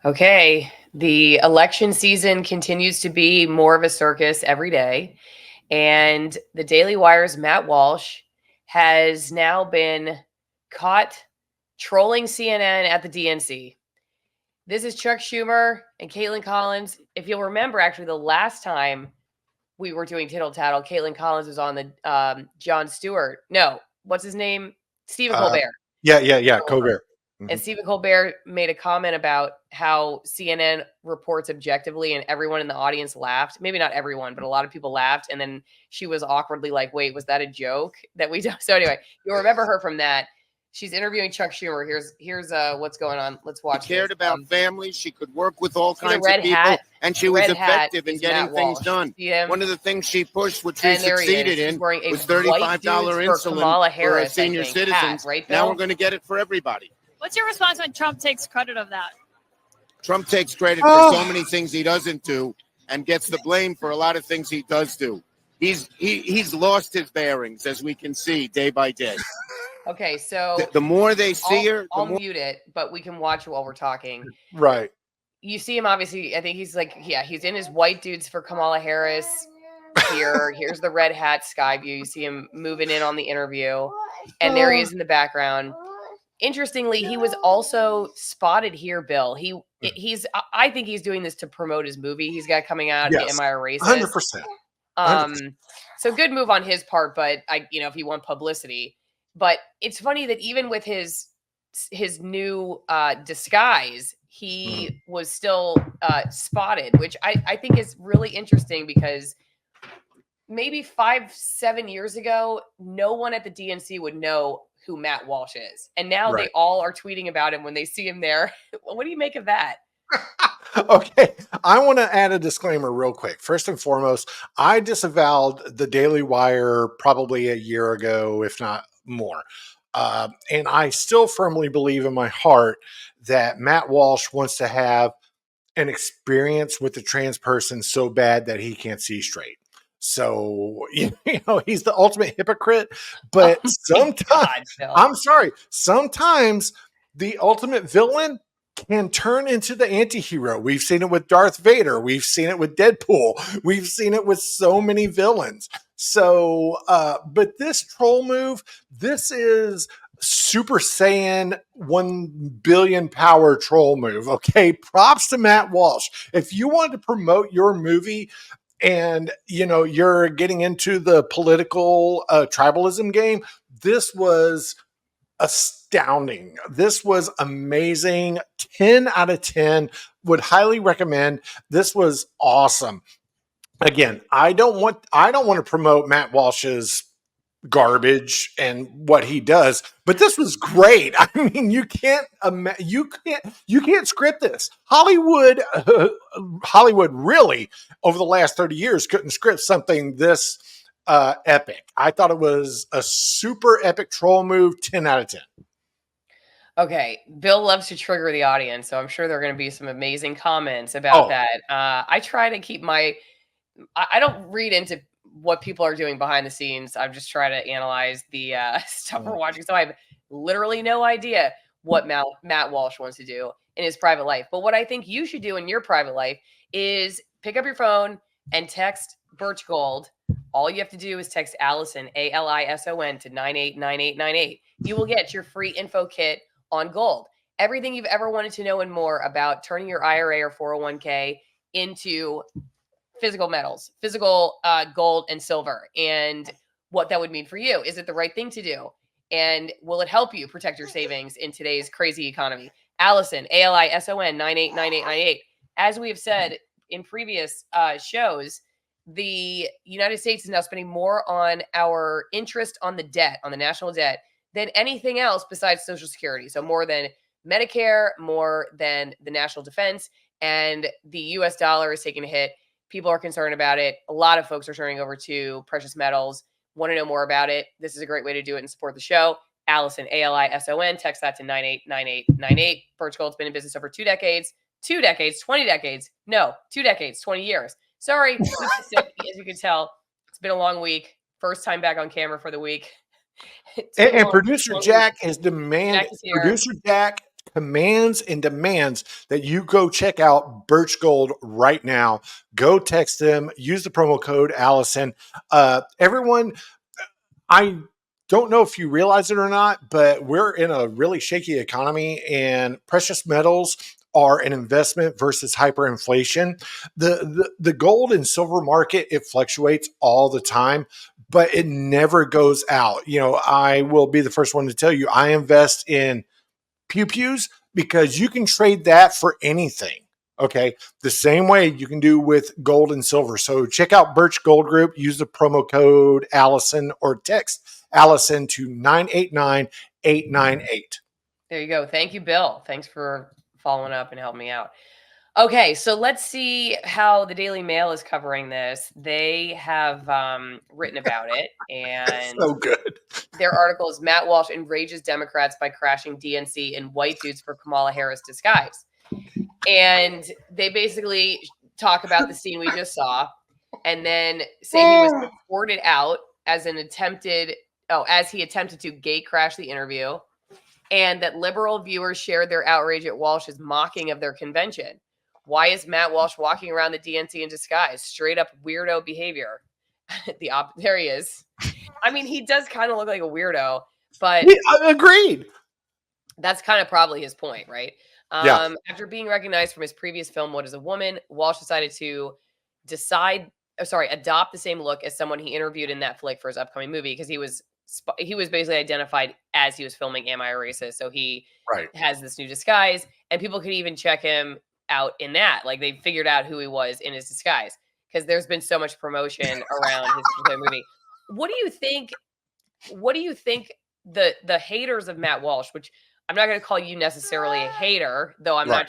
Okay, the election season continues to be more of a circus every day. And the Daily Wire's Matt Walsh has now been caught trolling CNN at the DNC. This is Chuck Schumer and Caitlin Collins. If you'll remember, actually, the last time we were doing Tittle Tattle, Caitlin Collins was on the Jon Stewart. No, what's his name? Stephen Uh, Colbert. yeah, Colbert. And Stephen Colbert made a comment about how CNN reports objectively, and everyone in the audience laughed. Maybe not everyone, but a lot of people laughed. And then she was awkwardly like, "Wait, was that a joke that we?" So anyway, you'll remember her from that. She's interviewing Chuck Schumer. Here's what's going on. Let's watch. She cared about families. She could work with all kinds red of people, hat. and she was Red hat effective in is getting Matt things Walsh. done. One of the things she pushed, which she And there he succeeded is. He's in, wearing a was white $35 dudes for Kamala insulin for Harris, senior I think, citizens. hat, right, Now Bill? we're going to get it for everybody. What's your response when Trump takes credit of that? Trump takes credit for so many things he doesn't do and gets the blame for a lot of things he does do. He's lost his bearings, as we can see day by day. Okay, so The more they see her, I'll mute it, but we can watch it while we're talking. Right. You see him, obviously. I think he's like, yeah, he's in his white dudes for Kamala Harris. Here's the red hat sky view. You see him moving in on the interview, and there he is in the background. Interestingly, he was also spotted here, Bill. He's I think he's doing this to promote his movie he's got coming out. Yes. Am I a racist? 100%. So good move on his part, but if he want publicity. But it's funny that even with his new disguise, he was still spotted, which I think is really interesting because maybe 5-7 years ago, no one at the DNC would know who Matt Walsh is. And now they all are tweeting about him when they see him there. What do you make of that? Okay, I want to add a disclaimer real quick. First and foremost, I disavowed the Daily Wire probably a year ago, if not more. And I still firmly believe in my heart that Matt Walsh wants to have an experience with the trans person so bad that he can't see straight. So, he's the ultimate hypocrite. But sometimes the ultimate villain can turn into the anti-hero. We've seen it with Darth Vader. We've seen it with Deadpool. We've seen it with so many villains. So, but this troll move, this is Super Saiyan 1 billion power troll move. Okay. Props to Matt Walsh. If you want to promote your movie and, you're getting into the political tribalism game, this was astounding. This was amazing. 10 out of 10. Would highly recommend. This was awesome. Again, I don't want to promote Matt Walsh's garbage and what he does, but this was great. I mean, you can't script this. Hollywood really over the last 30 years couldn't script something this epic. I thought it was a super epic troll move. 10 out of 10. Okay, Bill loves to trigger the audience, so I'm sure there are going to be some amazing comments about that. I try to keep I don't read into what people are doing behind the scenes. I'm just trying to analyze the stuff we're watching. So I have literally no idea what Matt Walsh wants to do in his private life. But what I think you should do in your private life is pick up your phone and text Birch Gold. All you have to do is text Alison, ALISON, to 989898. You will get your free info kit on gold. Everything you've ever wanted to know and more about turning your IRA or 401k into physical metals, physical gold and silver, and what that would mean for you. Is it the right thing to do? And will it help you protect your savings in today's crazy economy? Alison, ALISON, 989898. As we have said in previous shows, the United States is now spending more on our interest on the debt, on the national debt, than anything else besides Social Security. So more than Medicare, more than the national defense, and the US dollar is taking a hit. People are concerned about it. A lot of folks are turning over to precious metals. Want to know more about it? This is a great way to do it and support the show. Alison, ALISON, text that to 989898. Birch Gold's been in business over 2 decades. 2 decades, 20 decades. No, 2 decades, 20 years. Sorry, as you can tell, it's been a long week. First time back on camera for the week. And producer Jack is demanding. Producer Jack commands and demands that you go check out Birch Gold right now. Go text them, use the promo code Alison. Everyone, I don't know if you realize it or not, but we're in a really shaky economy, and precious metals are an investment versus hyperinflation. The gold and silver market, it fluctuates all the time, but it never goes out. You know, I will be the first one to tell you, I invest in pew pews because you can trade that for anything. Okay. The same way you can do with gold and silver. So check out Birch Gold Group, use the promo code Allison or text Allison to 989898. There you go. Thank you, Bill. Thanks for following up and helping me out. Okay, so let's see how the Daily Mail is covering this. They have written about it, and So good. their article is Matt Walsh enrages Democrats by crashing DNC in white dudes for Kamala Harris disguise. And they basically talk about the scene we just saw, and then say he was reported out as he attempted to gate crash the interview, and that liberal viewers shared their outrage at Walsh's mocking of their convention. Why is Matt Walsh walking around the DNC in disguise? Straight up weirdo behavior. There he is. I mean, he does kind of look like a weirdo, but Agreed. That's kind of probably his point, right? Yeah. After being recognized from his previous film, What is a Woman, Walsh decided to adopt the same look as someone he interviewed in that flick for his upcoming movie, because he was basically identified as he was filming Am I a Racist? So he has this new disguise, and people could even check him out in that. Like, they figured out who he was in his disguise, because there's been so much promotion around his movie. What do you think the haters of Matt Walsh, which I'm not going to call you necessarily a hater, though I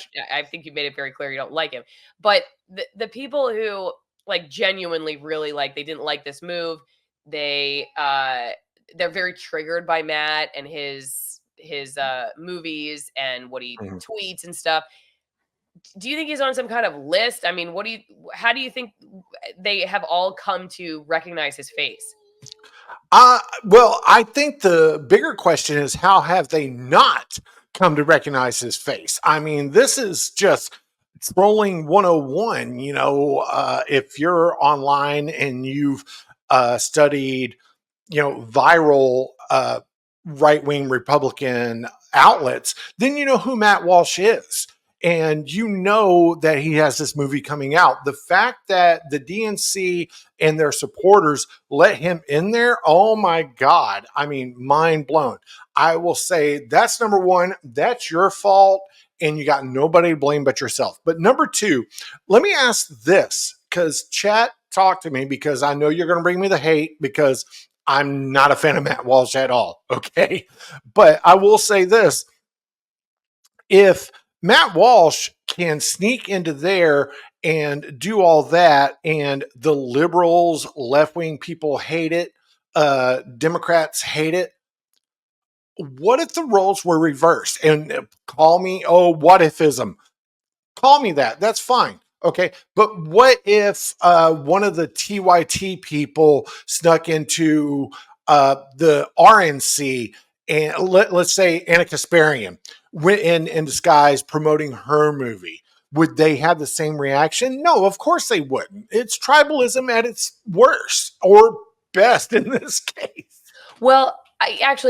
think you made it very clear you don't like him, but the people who like genuinely really they didn't like this move, they're very triggered by Matt and his movies and what he tweets and stuff. Do you think he's on some kind of list? I mean, how do you think they have all come to recognize his face? Well, I think the bigger question is, how have they not come to recognize his face? I mean, this is just trolling 101. You know, if you're online and you've studied, viral right-wing Republican outlets, then you know who Matt Walsh is. And you know that he has this movie coming out. The fact that the DNC and their supporters let him in there, oh my God. I mean, mind blown. I will say that's number one. That's your fault, and you got nobody to blame but yourself. But number two, let me ask this, because chat, talk to me, because I know you're going to bring me the hate, because I'm not a fan of Matt Walsh at all. Okay. But I will say this. If Matt Walsh can sneak into there and do all that, and the liberals, left-wing people hate it, Democrats hate it, what if the roles were reversed? And call me, what ifism. Call me that. That's fine. Okay. But what if one of the TYT people snuck into the RNC, and let's say Anna Kasparian went in disguise promoting her movie? Would they have the same reaction? No, of course they wouldn't. It's tribalism at its worst, or best in this case. Well, that's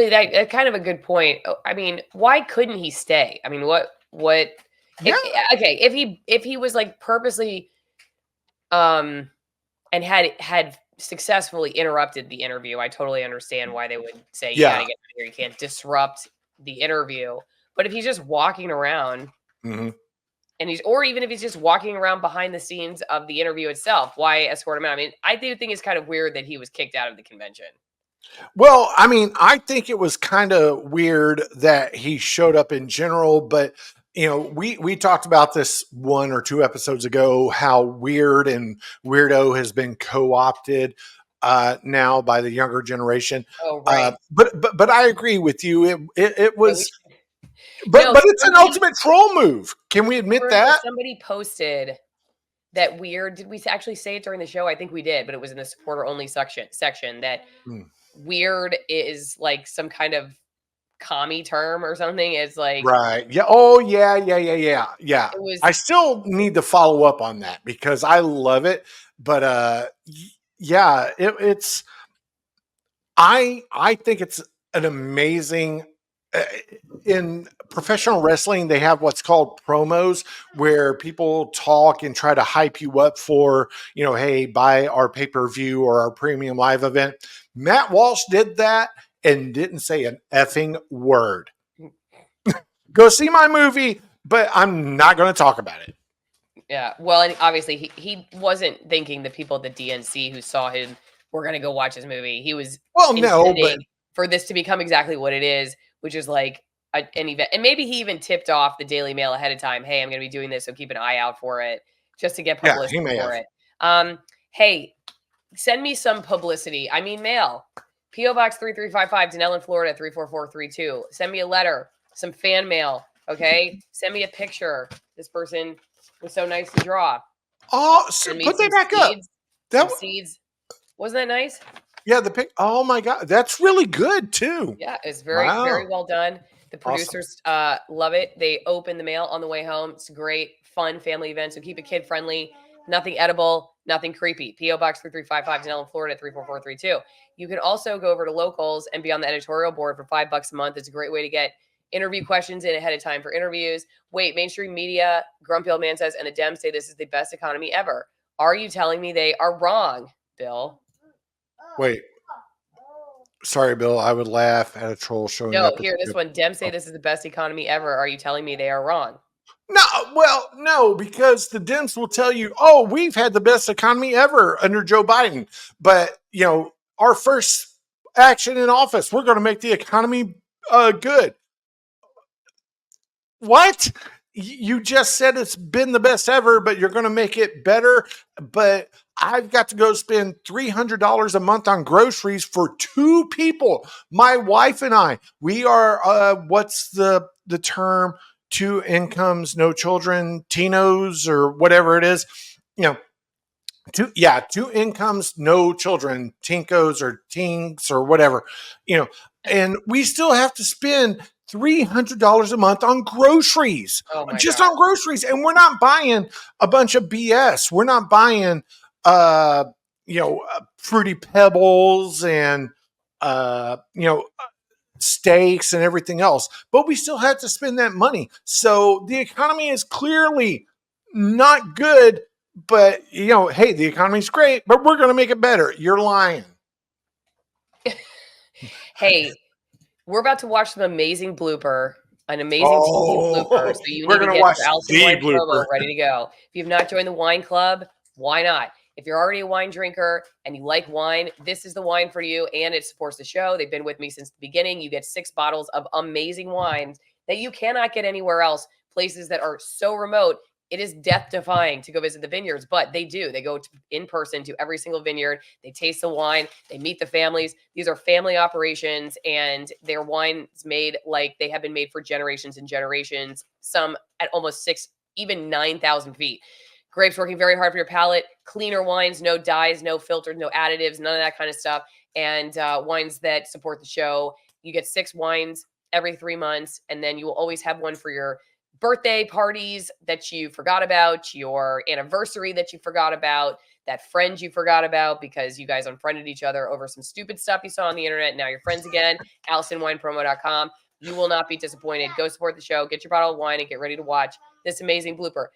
kind of a good point. I mean, why couldn't he stay? I mean, what? Yeah. If he was like purposely, and had successfully interrupted the interview, I totally understand why they would say you gotta get out of here. You can't disrupt the interview. But if he's just walking around, and even if he's just walking around behind the scenes of the interview itself, why escort him out? I mean, I do think it's kind of weird that he was kicked out of the convention. Well, I mean, I think it was kind of weird that he showed up in general, but we talked about this 1 or 2 episodes ago, how weird and weirdo has been co-opted now by the younger generation. Oh, right. But I agree with you. It was, but it's an ultimate troll move. Can we admit that? Somebody posted that weird. Did we actually say it during the show? I think we did, but it was in the supporter only section that weird is like some kind of commie term or something. It's like Right. Yeah. Oh, yeah. it was. I still need to follow up on that because I love it. But yeah, it's. I think it's an amazing. In professional wrestling, they have what's called promos, where people talk and try to hype you up for, hey, buy our pay-per-view or our premium live event. Matt Walsh did that and didn't say an effing word. Go see my movie, but I'm not going to talk about it. Yeah. Well, and obviously he wasn't thinking the people at the DNC who saw him were going to go watch his movie. He was intending for this to become exactly what it is, which is like an event. And maybe he even tipped off the Daily Mail ahead of time. Hey, I'm going to be doing this, so keep an eye out for it, just to get publicity for it. Hey, send me some publicity. I mean, mail. P.O. Box 3355, Denellen, Florida 34432. Send me a letter, some fan mail. Okay, send me a picture. This person was so nice to draw. Oh, so put that back seeds, up. Seeds. Wasn't that nice? Yeah, the pic. Oh my God, that's really good too. Yeah, it's very well done. The producers love it. They open the mail on the way home. It's a great, fun family event. So keep it kid friendly. Nothing edible, nothing creepy. P.O. Box 3355, Denellen, Florida 34432. You can also go over to Locals and be on the editorial board for $5 a month. It's a great way to get interview questions in ahead of time for interviews. Wait, mainstream media, Grumpy Old Man says, and the Dems say this is the best economy ever. Are you telling me they are wrong, Bill? Wait. Sorry, Bill. I would laugh at a troll showing up. No, here, this one. Dems say this is the best economy ever. Are you telling me they are wrong? No, because the Dems will tell you, oh, we've had the best economy ever under Joe Biden. But, our first action in office, we're going to make the economy good. What? You just said it's been the best ever, but you're going to make it better. But I've got to go spend $300 a month on groceries for 2 people. My wife and I, we are, what's the term? 2 incomes, no children, Tinos or whatever it is. 2 incomes, no children, Tinkos or Tinks or whatever, and we still have to spend $300 a month on groceries, just on groceries. And we're not buying a bunch of BS. We're not buying, Fruity Pebbles and, steaks and everything else, but we still have to spend that money. So the economy is clearly not good, but hey, the economy's great, but we're going to make it better. You're lying. Hey, we're about to watch an amazing blooper. So you need to get your Alison wine promo ready to go. If you've not joined the wine club, why not? If you're already a wine drinker and you like wine, this is the wine for you, and it supports the show. They've been with me since the beginning. You get 6 bottles of amazing wines that you cannot get anywhere else, places that are so remote. It is death-defying to go visit the vineyards, but they do. They go in person to every single vineyard. They taste the wine. They meet the families. These are family operations, and their wine is made like they have been made for generations and generations, some at almost 6, even 9,000 feet. Grapes working very hard for your palate. Cleaner wines, no dyes, no filters, no additives, none of that kind of stuff. And wines that support the show. You get 6 wines every 3 months, and then you will always have one for your birthday parties that you forgot about, your anniversary that you forgot about, that friend you forgot about because you guys unfriended each other over some stupid stuff you saw on the internet. Now you're friends again. AlisonWinePromo.com. You will not be disappointed. Go support the show. Get your bottle of wine and get ready to watch this amazing blooper.